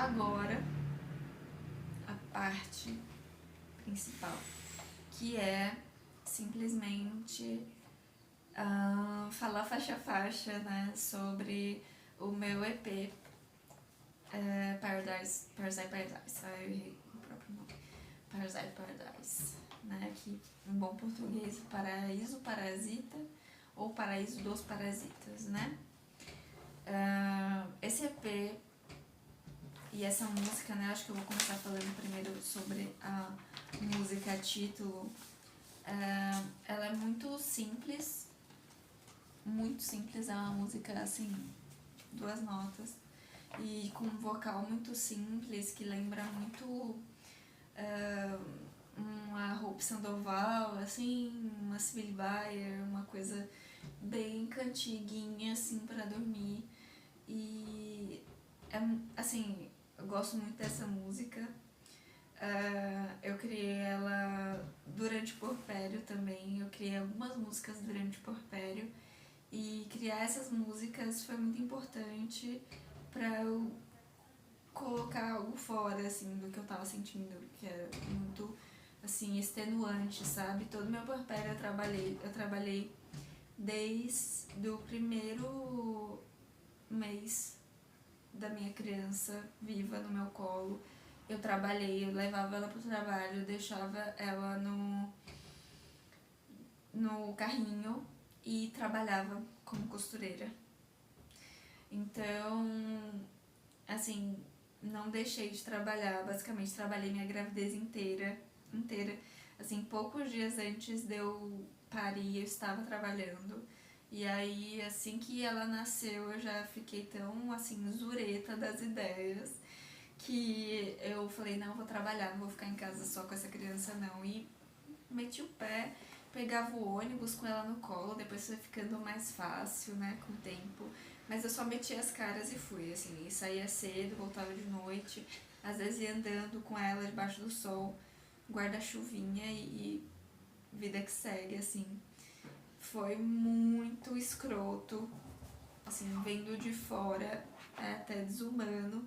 agora a parte principal, que é simplesmente falar faixa a faixa, né, sobre o meu EP Parasite Paradise, eu errei o próprio nome, Parasite Paradise, né, que em bom português, Paraíso Parasita ou Paraíso dos Parasitas, né. Esse EP e essa música, né, acho que eu vou começar falando primeiro sobre a música título. Ela é muito simples, é uma música assim, 2 notas, e com um vocal muito simples, que lembra muito uma Hope Sandoval, assim, uma Sybille Bayer, uma coisa bem cantiguinha, assim, pra dormir. E, assim, eu gosto muito dessa música. Eu criei ela durante o porpério também, eu criei algumas músicas durante o porpério, e criar essas músicas foi muito importante pra eu colocar algo fora, assim, do que eu tava sentindo, que era muito, assim, extenuante, sabe? Todo meu porpério eu trabalhei desde o primeiro mês da minha criança viva no meu colo. Eu trabalhei, eu levava ela pro trabalho, eu deixava ela no carrinho e trabalhava como costureira. Então, assim, não deixei de trabalhar, basicamente trabalhei minha gravidez inteira. Assim, poucos dias antes de eu parir, eu estava trabalhando. E aí, assim que ela nasceu, eu já fiquei tão, assim, zureta das ideias, que eu falei, não, vou trabalhar, não vou ficar em casa só com essa criança não. E meti o pé, pegava o ônibus com ela no colo, depois foi ficando mais fácil, né, com o tempo. Mas eu só metia as caras e fui, assim, e saía cedo, voltava de noite, às vezes ia andando com ela debaixo do sol, guarda-chuvinha e vida que segue, assim. Foi muito escroto, assim, vendo de fora, é até desumano,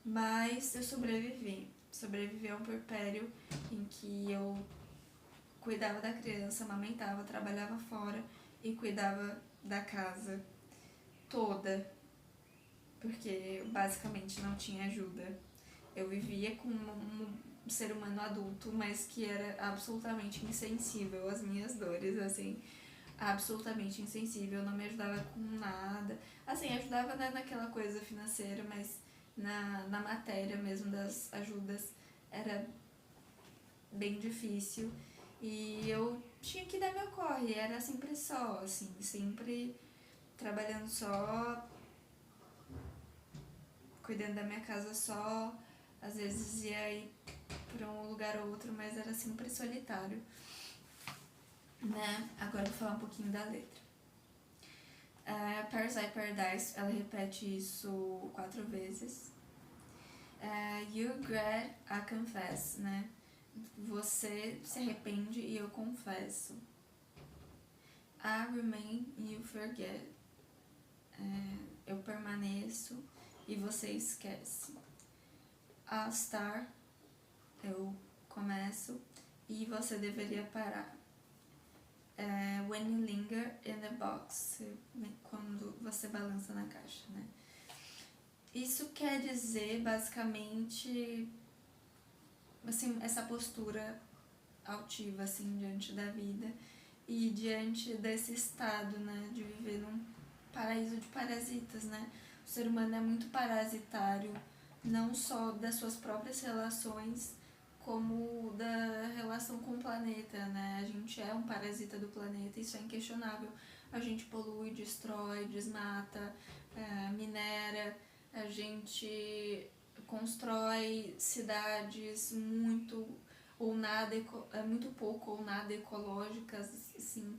mas eu sobrevivi. Sobrevivi a um puerpério em que eu cuidava da criança, amamentava, trabalhava fora e cuidava da casa toda, porque eu basicamente não tinha ajuda. Eu vivia com um ser humano adulto, mas que era absolutamente insensível às minhas dores, assim, absolutamente insensível, não me ajudava com nada. Assim, ajudava naquela coisa financeira, mas na matéria mesmo das ajudas era bem difícil. E eu tinha que dar meu corre, era sempre só, assim, sempre trabalhando só, cuidando da minha casa só, às vezes ia ir pra um lugar ou outro, mas era sempre solitário, né? Agora eu vou falar um pouquinho da letra. Parasite Paradise, ela repete isso 4 vezes. You regret, I confess, né? Você se arrepende e eu confesso. I remain, you forget. Eu permaneço e você esquece. I'll start, eu começo e você deveria parar. When you linger in the box, quando você balança na caixa, né? Isso quer dizer, basicamente, assim, essa postura altiva, assim, diante da vida e diante desse estado, né, de viver num paraíso de parasitas, né? O ser humano é muito parasitário, não só das suas próprias relações, como da relação com o planeta, né? A gente é um parasita do planeta, isso é inquestionável. A gente polui, destrói, desmata, minera, a gente constrói cidades muito ou nada, muito pouco ou nada ecológicas, assim,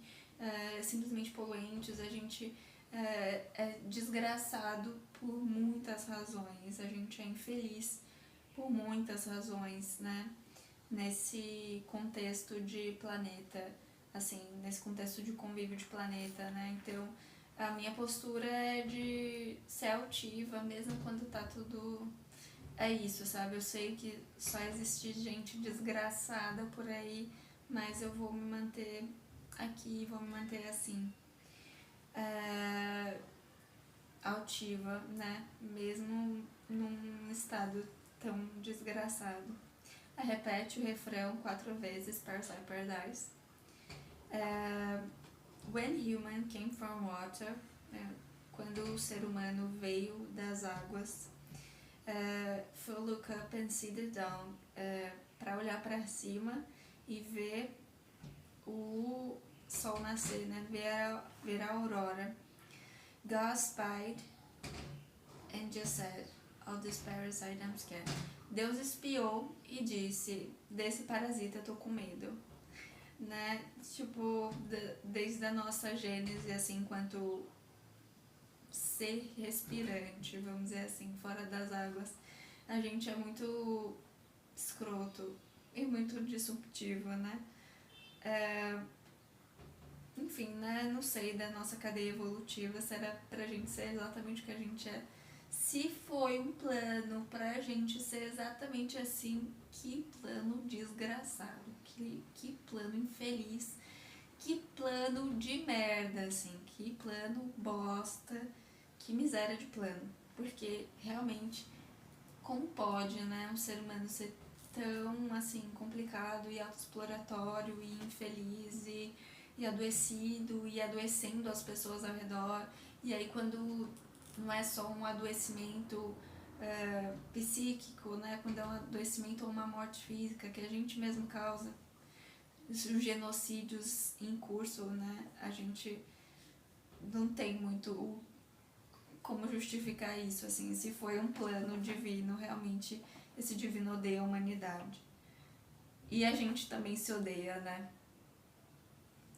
simplesmente poluentes. A gente é desgraçado por muitas razões, a gente é infeliz por muitas razões, né? Nesse contexto de planeta, assim, nesse contexto de convívio de planeta, né? Então, a minha postura é de ser altiva, mesmo quando tá tudo é isso, sabe? Eu sei que só existe gente desgraçada por aí, mas eu vou me manter aqui, vou me manter assim, altiva, né? Mesmo num estado tão desgraçado. Aí repete o refrão 4 vezes, Parasite Paradise. When human came from water, quando o ser humano veio das águas. For look up and see the dawn, para olhar para cima e ver o sol nascer, né? Ver a aurora. God spied and just said, all this parasite I'm scared. Deus espiou e disse, desse parasita eu tô com medo, né? Tipo, desde a nossa gênese, assim, enquanto ser respirante, vamos dizer assim, fora das águas, a gente é muito escroto e muito disruptivo, né? Enfim, né? Não sei, da nossa cadeia evolutiva, se era pra gente ser exatamente o que a gente é. Se foi um plano pra gente ser exatamente assim, que plano desgraçado, que plano infeliz, que plano de merda, assim, que plano bosta, que miséria de plano. Porque realmente, como pode, né, um ser humano ser tão, assim, complicado e autoexploratório e infeliz e adoecido e adoecendo as pessoas ao redor. E aí quando não é só um adoecimento psíquico, né, quando é um adoecimento ou uma morte física que a gente mesmo causa, os genocídios em curso, né, a gente não tem muito como justificar isso, assim, se foi um plano divino, realmente esse divino odeia a humanidade. E a gente também se odeia, né?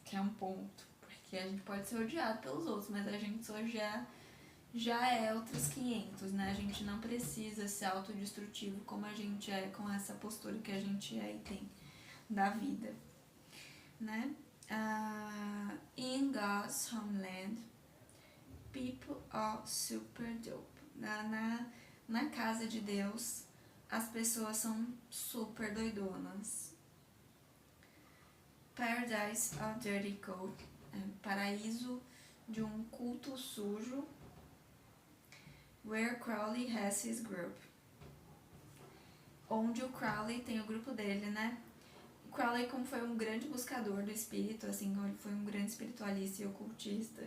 Que é um ponto. Porque a gente pode ser odiado pelos outros, mas a gente se odiar já é outros 500, né? A gente não precisa ser autodestrutivo como a gente é, com essa postura que a gente é e tem da vida, né? In God's homeland, people are super dope. Na casa de Deus, as pessoas são super doidonas. Paradise of Dirty Cult, paraíso de um culto sujo. Where Crowley has his group, onde o Crowley tem o grupo dele, né? O Crowley, como foi um grande buscador do espírito, assim, como ele foi um grande espiritualista e ocultista,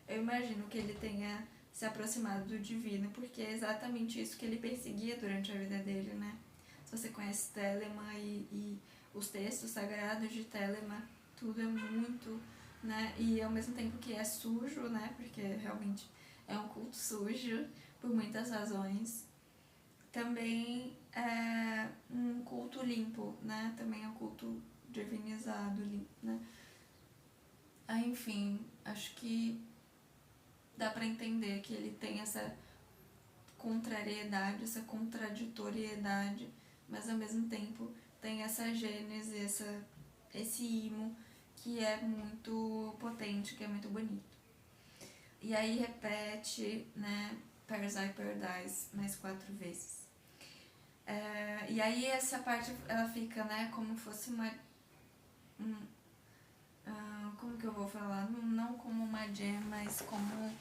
eu imagino que ele tenha se aproximado do divino, porque é exatamente isso que ele perseguia durante a vida dele, né? Se você conhece Telemann e os textos sagrados de Telemann, tudo é muito, né? E ao mesmo tempo que é sujo, né? Porque realmente é um culto sujo, por muitas razões. Também é um culto limpo, né? Também é um culto divinizado, limpo, né? Enfim, acho que dá pra entender que ele tem essa contrariedade, essa contraditoriedade, mas ao mesmo tempo tem essa gênese, esse imo que é muito potente, que é muito bonito. E aí repete, né, Parasite Paradise mais 4 vezes. E aí essa parte ela fica, né, como fosse uma... como que eu vou falar? Não como uma jam, mas como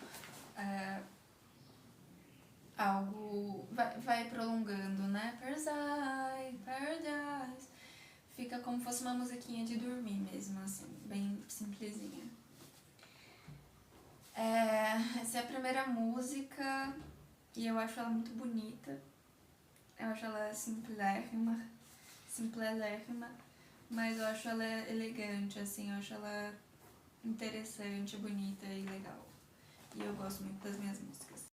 algo... Vai prolongando, né? Parasite, Paradise. Fica como fosse uma musiquinha de dormir mesmo, assim, bem simplesinha. Essa é a primeira música e eu acho ela muito bonita. Eu acho ela simplérrima, mas eu acho ela elegante, assim, eu acho ela interessante, bonita e legal. E eu gosto muito das minhas músicas.